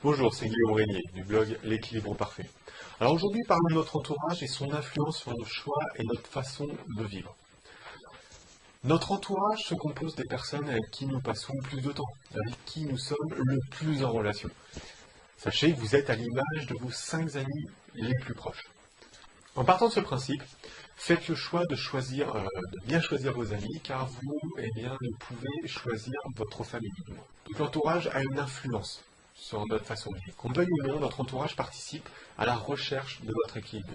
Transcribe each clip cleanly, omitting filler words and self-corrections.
Bonjour, c'est Guillaume Régnier du blog L'équilibre parfait. Alors aujourd'hui, parlons de notre entourage et son influence sur nos choix et notre façon de vivre. Notre entourage se compose des personnes avec qui nous passons le plus de temps, avec qui nous sommes le plus en relation. Sachez que vous êtes à l'image de vos 5 amis les plus proches. En partant de ce principe, faites le choix de bien choisir vos amis, car vous, ne pouvez choisir votre famille. Donc l'entourage a une influence sur notre façon de vivre. Qu'on veuille ou non, notre entourage participe à la recherche de votre équilibre.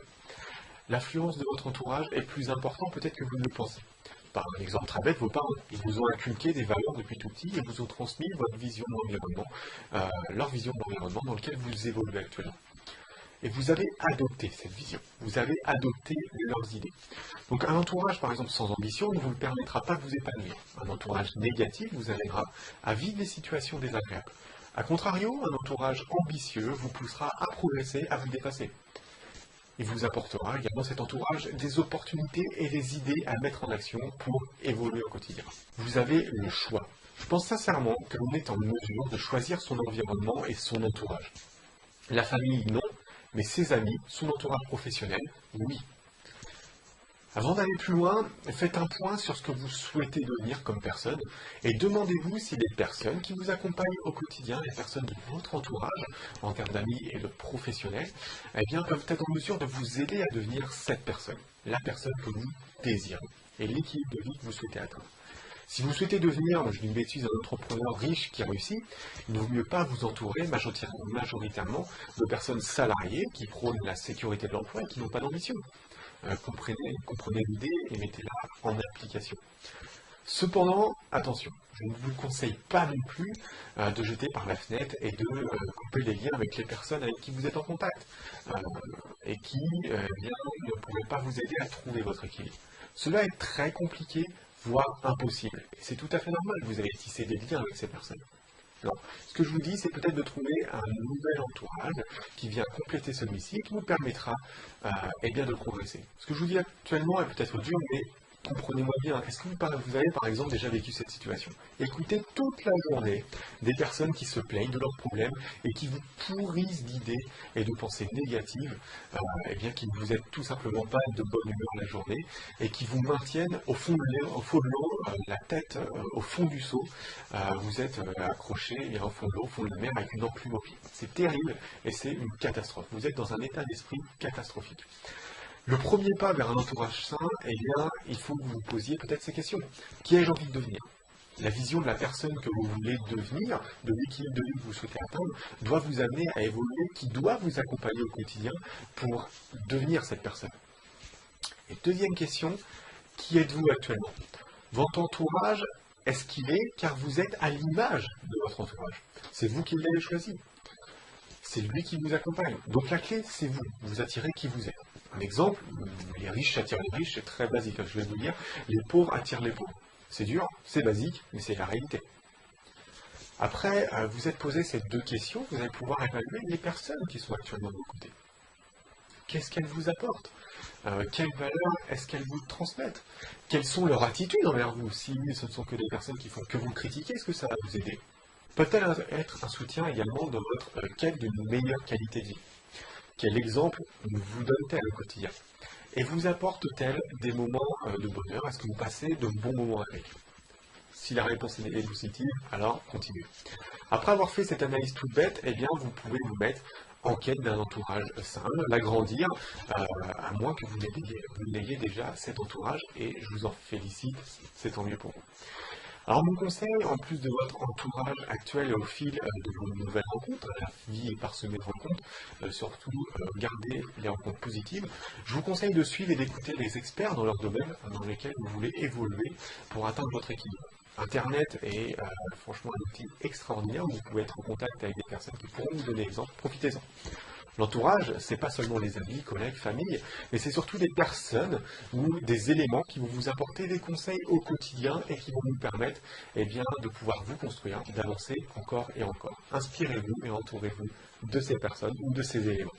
L'influence de votre entourage est plus importante peut-être que vous ne le pensez. Par un exemple très bête, vos parents, ils vous ont inculqué des valeurs depuis tout petit et vous ont transmis votre vision de l'environnement, leur vision de l'environnement dans lequel vous évoluez actuellement. Et vous avez adopté cette vision, vous avez adopté leurs idées. Donc un entourage, par exemple, sans ambition ne vous permettra pas de vous épanouir. Un entourage négatif vous amènera à vivre des situations désagréables. A contrario, un entourage ambitieux vous poussera à progresser, à vous dépasser. Il vous apportera également cet entourage des opportunités et des idées à mettre en action pour évoluer au quotidien. Vous avez le choix. Je pense sincèrement que l'on est en mesure de choisir son environnement et son entourage. La famille, non, mais ses amis, son entourage professionnel, oui. Avant d'aller plus loin, faites un point sur ce que vous souhaitez devenir comme personne et demandez-vous si les personnes qui vous accompagnent au quotidien, les personnes de votre entourage, en termes d'amis et de professionnels, peuvent être en mesure de vous aider à devenir cette personne, la personne que vous désirez et l'équilibre de vie que vous souhaitez atteindre. Si vous souhaitez devenir, je dis une bêtise, un entrepreneur riche qui réussit, il ne vaut mieux pas vous entourer majoritairement de personnes salariées qui prônent la sécurité de l'emploi et qui n'ont pas d'ambition. Comprenez l'idée et mettez-la en application. Cependant, attention, je ne vous conseille pas non plus de jeter par la fenêtre et de couper les liens avec les personnes avec qui vous êtes en contact et qui ne pourraient pas vous aider à trouver votre équilibre. Cela est très compliqué, voire impossible. Et c'est tout à fait normal, vous allez tisser des liens avec ces personnes. Non. Ce que je vous dis, c'est peut-être de trouver un nouvel entourage qui vient compléter celui-ci et qui vous permettra de progresser. Ce que je vous dis actuellement est peut-être dur, mais comprenez-moi bien. Est-ce que vous avez par exemple déjà vécu cette situation? Écoutez toute la journée des personnes qui se plaignent de leurs problèmes et qui vous pourrissent d'idées et de pensées négatives, qui ne vous aident tout simplement pas de bonne humeur la journée et qui vous maintiennent au fond de l'eau, la tête au fond du seau. Vous êtes accroché au fond de l'eau, au fond de la mer avec une enclume au pied. C'est terrible et c'est une catastrophe. Vous êtes dans un état d'esprit catastrophique. Le premier pas vers un entourage sain, il faut que vous vous posiez peut-être ces questions. Qui ai-je envie de devenir? La vision de la personne que vous voulez devenir, de l'équilibre de vie que vous souhaitez atteindre, doit vous amener à évoluer, qui doit vous accompagner au quotidien pour devenir cette personne. Et deuxième question, qui êtes-vous actuellement? Votre entourage, est-ce qu'il est car vous êtes à l'image de votre entourage? C'est vous qui l'avez choisi. C'est lui qui vous accompagne. Donc la clé, c'est vous. Vous attirez qui vous êtes. Un exemple, les riches attirent les riches, c'est très basique, je vais vous dire. Les pauvres attirent les pauvres. C'est dur, c'est basique, mais c'est la réalité. Après, vous êtes posé ces deux questions, vous allez pouvoir évaluer les personnes qui sont actuellement de vos côtés. Qu'est-ce qu'elles vous apportent? Quelles valeurs est-ce qu'elles vous transmettent? Quelles sont leurs attitudes envers vous? Si ce ne sont que des personnes qui font que vous critiquer, est-ce que ça va vous aider? Peut-elle être un soutien également dans votre quête d'une meilleure qualité de vie? Quel exemple vous donne-t-elle au quotidien? Et vous apporte-t-elle des moments de bonheur? Est-ce que vous passez de bons moments avec? Si la réponse est positive, alors continuez. Après avoir fait cette analyse toute bête, vous pouvez vous mettre en quête d'un entourage sain, l'agrandir, à moins que vous n'ayez déjà cet entourage, et je vous en félicite, c'est tant mieux pour vous. Alors mon conseil, en plus de votre entourage actuel et au fil de vos nouvelles rencontres, la vie est parsemée de rencontres, surtout gardez les rencontres positives, je vous conseille de suivre et d'écouter les experts dans leur domaine dans lesquels vous voulez évoluer pour atteindre votre équilibre. Internet est franchement un outil extraordinaire où vous pouvez être en contact avec des personnes qui pourront vous donner l'exemple, profitez-en. L'entourage, c'est pas seulement les amis, collègues, famille, mais c'est surtout des personnes ou des éléments qui vont vous apporter des conseils au quotidien et qui vont vous permettre de pouvoir vous construire, d'avancer encore et encore. Inspirez-vous et entourez-vous de ces personnes ou de ces éléments.